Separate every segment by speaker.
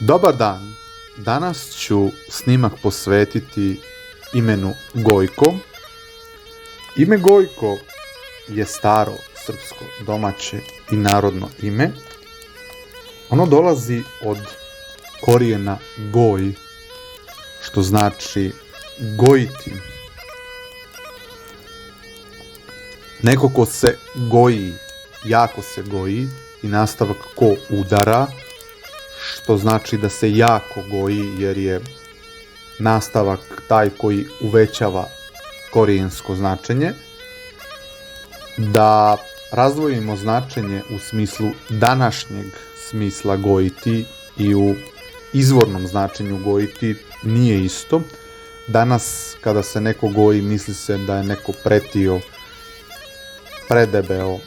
Speaker 1: Dobar dan, danas ću snimak posvetiti imenu Gojko. Ime Gojko je staro srpsko, domaće i narodno ime. Ono dolazi od korijena goj, što znači gojiti. Neko ko se goji, jako se goji, i nastavak ko udara, što znači da se jako goji jer je nastavak taj koji uvećava korijensko značenje. Da razdvojimo značenje u smislu današnjeg smisla gojiti i u izvornom značenju gojiti nije isto. Danas kada se neko goji misli se da je neko pretio, predebeo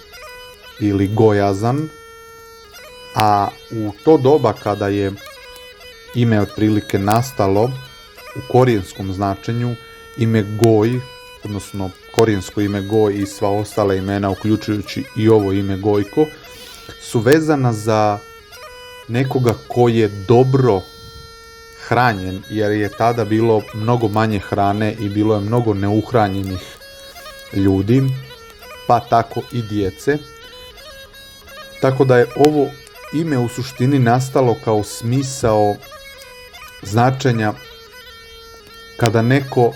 Speaker 1: ili gojazan, a u to doba kada je ime otprilike nastalo u korijenskom značenju, ime Goj, odnosno korijensko ime Goj i sva ostala imena, uključujući i ovo ime Gojko, su vezana za nekoga ko je dobro hranjen, jer je tada bilo mnogo manje hrane i bilo je mnogo neuhranjenih ljudi, pa tako i djece. Tako da je ovo ime u suštini nastalo kao smisao značenja kada neko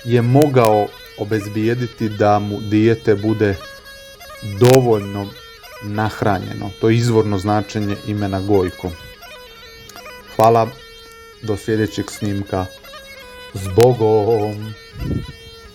Speaker 1: je mogao obezbijediti da mu dijete bude dovoljno nahranjeno. To je izvorno značenje imena Gojko. Hvala, do sljedećeg snimka. Zbogom!